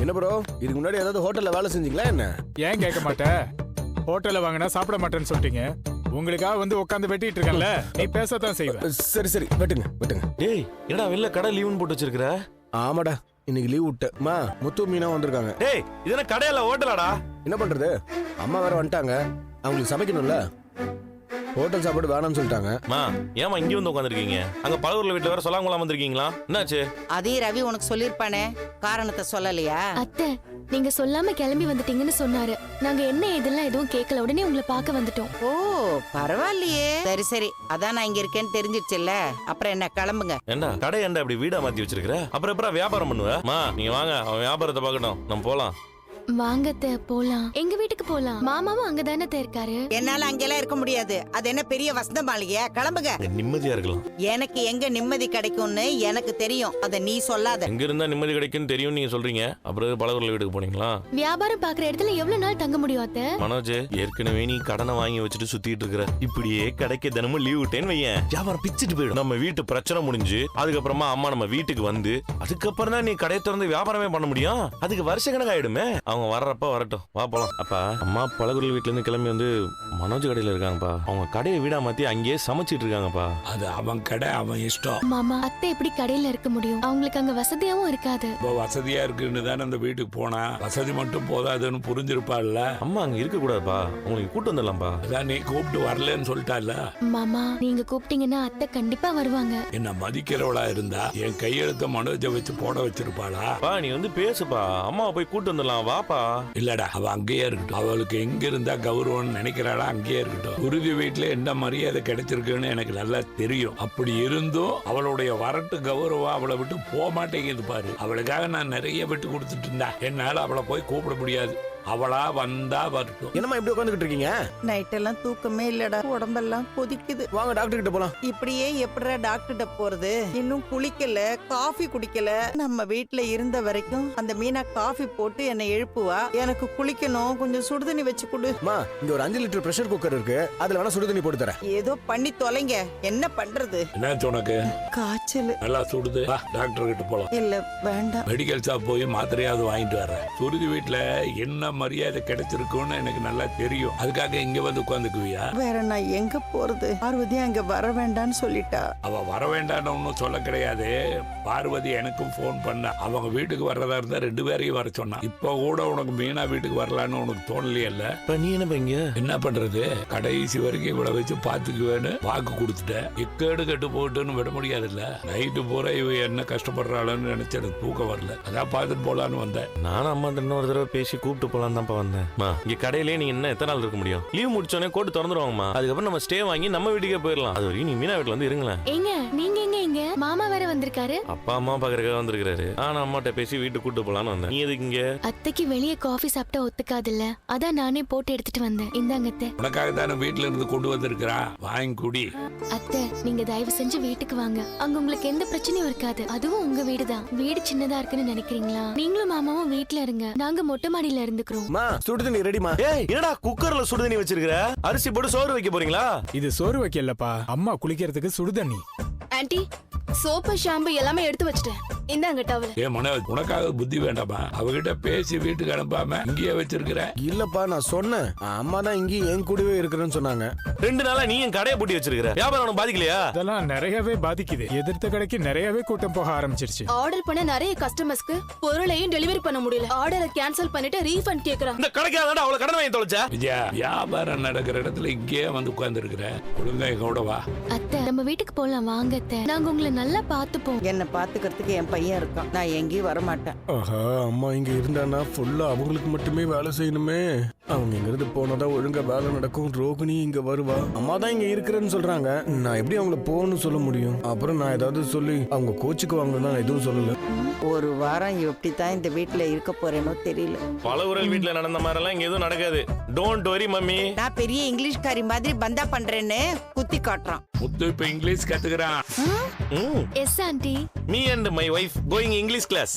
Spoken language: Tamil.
என்ன ப்ரோ, இதுக்கு முன்னாடி ஏதாவது ஹோட்டல்ல வேலை செஞ்சீங்களா என்ன? ஏன் கேட்க மாட்டேன்? ஹோட்டல்ல வாங்கினா சாப்பிட மாட்டேன்னு சொல்லிட்டீங்க. உங்களுக்காக வந்து உட்காந்து வெட்டிட்டு இருக்கேன்ல, நீ பேசத்தான் செய்வ. சரி சரி, வெட்டுங்க வெட்டுங்க. டேய் என்னடா வெளில கடை லீவுன்னு போட்டு வச்சிருக்கிற? ஆமாடா, இன்னைக்கு லீவ் விட்டேன். முத்து மீனா வந்திருக்காங்க. டேய் இது என்ன கடையில ஹோட்டலாடா? என்ன பண்றது, அம்மா வேற வந்துட்டாங்க, அவங்களுக்கு சமைக்கணும்ல. ஹோட்டல் சாப்பாடு வேணாம்னு சொல்லிட்டாங்க. ஏமா இங்க வந்து உட்காந்துருக்கீங்க? அங்க பழவூர்ல வீட்டுல வேற சொல்லாமலாம் வந்திருக்கீங்களா? என்னாச்சு? அதே ரவி உனக்கு சொல்லிருப்பானே, காரணத்தை சொல்லலையா? அத்தை, நீங்க சொல்லாம கிளம்பி வந்துட்டீங்கன்னு சொன்னாரு. நாங்க என்ன இதெல்லாம் எதுவும் கேட்கல, உடனே உங்களை பார்க்க வந்துட்டோம். ஓ பரவாயில்லையே. சரி சரி, அதான் நான் இங்க இருக்கேன்னு தெரிஞ்சிருச்சுல்ல, அப்புறம் என்ன கிளம்புங்க. ஏண்டா கடை ஏண்டா இப்படி வீடா மாத்தி வச்சிருக்கிற? அப்புறம் எப்பறம் வியாபாரம் பண்ணுவ? நீங்க வாங்க, அவன் வியாபாரத்தை பார்க்கட்டும், நம்ம போலாம். வாங்கத்த போலாம், எங்க வீட்டுக்கு போலாம். மாமாவும் அங்கதானே இருக்காரு. என்னால அங்கெல்லாம் இருக்க முடியாது. அது என்ன பெரிய வசந்த மாளிகையா? கிளம்புங்க. நிம்மதியா இருக்கலாம். எனக்கு எங்க நிம்மதி கிடைக்கும்னு எனக்கு தெரியும், அத நீ சொல்லாத. எங்க இருந்தா நிம்மதி கிடைக்கும்னு தெரியும் நீங்க சொல்றீங்க, அப்புறம் பழவூர்ல வீட்டுக்கு போனீங்களா? வியாபாரம் பாக்குற இடத்துல எவ்வளவு நாள் தங்க முடியும் அத்தை? மனோஜ், ஏற்கனவே நீ கடனை வாங்கி வச்சுட்டு சுத்திட்டு இருக்கிற. இப்படியே கடைக்கு தினமும் லீவ் விட்டேன்னு வையேன், வியாபாரம் பிச்சுட்டு போயிடும். நம்ம வீட்டு பிரச்சனை முடிஞ்சு அதுக்கப்புறமா அம்மா நம்ம வீட்டுக்கு வந்து அதுக்கப்புறம் தான் நீ கடையை திறந்து வியாபாரமே பண்ண முடியும். அதுக்கு வருஷ கணக்கு ஆயிடுமே. அவங்க வர்றப்ப வரட்டும், வா போலாம். அப்பா அம்மா பழகுருள் வீட்டுல இருந்து கிளம்பி வந்து மனோஜ் கடையில இருக்காங்கப்பா. அவங்க கடையை வீடா மாத்தி அங்கேயே சமைச்சிட்டு இருக்காங்கப்பா. அது அவன் கடை, அவன் இஷ்டம். மாமா, அத்தை எப்படி கடையில இருக்க முடியும்? அவங்களுக்கு அங்க வசதியாவும் இருக்காது. வசதியா இருக்குன்னு தானே அந்த வீட்டுக்கு போனா. வசதி மட்டும் போதாதுன்னு புரிஞ்சிருப்பாள்ல. அம்மா அங்க இருக்க கூடாதுப்பா, உங்களுக்கு கூட்டு வந்துடலாம்ப்பா. அதான் நீ கூப்பிட்டு வரலன்னு சொல்லிட்டால. மாமா, நீங்க கூப்பிட்டீங்கன்னா அத்தை கண்டிப்பா வருவாங்க. என்ன மதிக்கிறவளா இருந்தா என் கையெழுத்த மனோஜை வச்சு போட வச்சிருப்பாளா? நீ வந்து பேசுப்பா, அம்மாவை போய் கூட்டு வந்துடலாம், வாப்பா. இல்லடா, அவ அங்கேயே இருக்கட்டும். அவளுக்கு எங்க இருந்தா கௌரவம் நினைக்கிறாளா அங்கேயே இருக்கட்டும். குருதி வீட்டுல என்ன மரியாதை கிடைச்சிருக்குன்னு எனக்கு நல்லா தெரியும். அப்படி இருந்தும் அவளுடைய வரட்டு கௌரவம் அவளை விட்டு போக மாட்டேங்குது பாரு. அவளுக்காக நான் நிறைய விட்டு கொடுத்துட்டு இருந்தா, என்னால அவளை போய் கூப்பிட முடியாது. அவளா வந்தா வரட்டும். என்னம்மா இப்படி உட்காந்துக்கிட்டு இருக்கீங்க? நைட் எல்லாம் தூக்கமே இல்லடா, உடம்பெல்லாம் கொதிக்குது. வாங்க டாக்டர் கிட்ட போலாம். இப்படியே எப்படிடா டாக்டர்கிட்ட போறது? இன்னும் குளிக்கல, காஃபி குடிக்கல. நம்ம வீட்டுல இருந்த வரைக்கும் அந்த மீனா காஃபி போட்டு என்னை எழுப்புவா. எனக்கு குளிக்கணும், கொஞ்சம் சுடுதண்ணி வச்சு கொடு. இங்க ஒரு 5 லிட்டர் பிரஷர் குக்கர் இருக்கு, அதுல வேணா சுடுதண்ணி போட்டு தரேன். ஏதோ பண்ணி தொலைங்க, என்ன பண்றது? என்னாச்சு உனக்கு? காய்ச்சல். நல்லா சுடுது, டாக்டர் கிட்ட போலாம். இல்ல வேண்டாம், மெடிக்கல் ஷாப் போய் மாத்திரையாவது வாங்கிட்டு வர்றேன். சுருதி வீட்டுல என்ன மரியாதை கிடைச்சிருக்குன்னு எனக்கு நல்லா தெரியும். அதுக்காக இங்க வந்து உட்காந்துக்குவியா? வேற நான் எங்க போறது? பார்வதி அங்க வர வேண்டான்னு சொல்லிட்டா. அவ வர வேண்டாம்னு ஒன்னும் சொல்ல கிடையாது. பார்வதி எனக்கும் போன் பண்ண, அவங்க வீட்டுக்கு வர்றதா இருந்தா 2 பேரையும் வர சொன்னா. இப்ப கூட உனக்கு மீனா வீட்டுக்கு வரலான்னு உனக்கு தோணலையல்ல? நீ என்ன பையங்க என்ன பண்றது? கடைசி வரைக்கும் இவ்வளவு வச்சு பாத்துக்குவேன்னு வாக்கு கொடுத்துட்டேன். இக்கேடு கட்டு போட்டுன்னு விட முடியாது இல்ல. நைட்டு பூரா இவ என்ன கஷ்டப்படுறாளுன்னு நினைச்சு எனக்கு தூக்கம் வரல. அதான் பாத்துட்டு போலான்னு வந்தேன். நானும் அம்மாட்ட இன்னொரு தடவை பேசி கூப்பிட்டு போலாம் தான்ப்பா வந்தேன். இங்க கடையிலேயே நீங்க என்ன எத்தனை நாள் இருக்க முடியும்? லீவ் முடிச்சோடனே கோட்டு திறந்துருவாங்கம்மா. அதுக்கப்புறம் நம்ம ஸ்டே வாங்கி நம்ம வீட்டுக்கே போயிடலாம். அது வரைக்கும் நீ மீனா வீட்டுல வந்து இருங்களேன். ஏங்க நீங்க எங்க? இங்க மாமா வேற வந்திருக்காரு. அப்பா அம்மா பாக்குறதுக்காக வந்திருக்காரு. நான் அம்மாட்ட பேசி வீட்டுக்கு கூட்டு போலான்னு வந்தேன். நீ எதுக்கு இங்க? அத்தைக்கு வெளியே காஃபி சாப்பிட்டா ஒத்துக்காதுல்ல, அதான் நானே போட்டு எடுத்துட்டு வந்தேன். இந்தாங்க அத்தை. உனக்காக தானே வீட்டுல இருந்து கொண்டு வந்திருக்கிறா, வாங்கி குடி. அத்தை, நீங்க தயவு செஞ்சு வீட்டுக்கு வாங்க, அங்க உங்களுக்கு எந்த பிரச்சனையும் இருக்காது. அதுவும் உங்க வீடுதான். வீடு சின்னதா இருக்குன்னு நினைக்கிறீங்களா? நீங்களும் மாமாவும் வீட்டுல இருங்க, நாங்க மொட்டை மாடியில இருந்துக்கிறோம். சுடுதண்ணி ரெடிமா? என்னடா குக்கர்ல சுடுதண்ணி வச்சிருக்கிற? அரிசி போட்டு சோறு வைக்க போறீங்களா? இது சோறு வைக்கலப்பா, அம்மா குளிக்கிறதுக்கு சுடுதண்ணி. ஆன்ட்டி, சோப்பு ஷாம்பு எல்லாமே எடுத்து வச்சிட்டேன். இந்தாங்க டவல். ஏ மனோஜ், உனக்காக புத்தி வேண்டாமா? அவகிட்ட பேசி வீட்டுக்கு அனுப்பாம இங்கேயே வச்சிருக்கிற? இல்லப்பா, நான் சொன்னேன், அம்மா தான் இங்கே என் கூடவே இருக்கிறேன்னு சொன்னாங்க. 2 நாளா நீ என் கடையை பூட்டி வச்சிருக்கிற. வியாபாரம் உனக்கு பாதிக்கலையா? அதெல்லாம் நிறையவே பாதிக்குது. எதிர்த்த கடைக்கு நிறையவே கூட்டம் போக ஆரம்பிச்சிருச்சு. ஆர்டர் பண்ண நிறைய கஸ்டமர்ஸ்க்கு பொருளையும் டெலிவரி பண்ண முடியல. ஆர்டரை கேன்சல் பண்ணிட்டு ரீஃபண்ட் கேக்குறாங்க. இந்த கடைக்காரடா அவளை கடன் வாங்கி தொலைச்சா? விஜயா, வியாபாரம் நடக்கிற இடத்துல இங்கேயே வந்து உட்கார்ந்து இருக்கிற. ஒழுங்கா கூட வா. அத்தை, நம்ம வீட்டுக்கு போலாம் வாங்க அத்தை. நாங்க உங்களை நல்லா பாத்துப்போம். என்ன பாத்துக்கிறதுக்கு என் பையன் இருக்கான், நான் எங்கேயும் வர மாட்டேன். ஆஹா, அம்மா இங்க இருந்தானா ஃபுல்லா அவங்களுக்கு மட்டுமே வேலை செய்யணுமே. அவங்க இங்க இருந்து போனதா ஒழுங்கா வேலை நடக்கும். ரோகிணி இங்க வருவா, அம்மா தான் இங்க இருக்கிறேன்னு சொல்றாங்க. நான் எப்படி அவங்கள போகணும்னு சொல்ல முடியும்? அப்புறம் நான் ஏதாவது சொல்லி அவங்க கோச்சுக்குவாங்கன்னு நான் எதுவும் சொல்லல. ஒரு வாரம் எப்படித்தான் இந்த வீட்டுல இருக்க போறேனோ தெரியல. பழவூரல் வீட்டுல நடந்த மாதிரி எல்லாம் இங்க எதுவும் நடக்காது. Don't worry mummy. நான் பெரிய இங்கிலீஷ்காரி மாதிரி பந்தா பண்றேன்னு குத்தி காட்டுறான். முத்து இப்ப இங்கிலீஷ் கத்துக்கிறான். Yes aunty. Me and my wife going English class.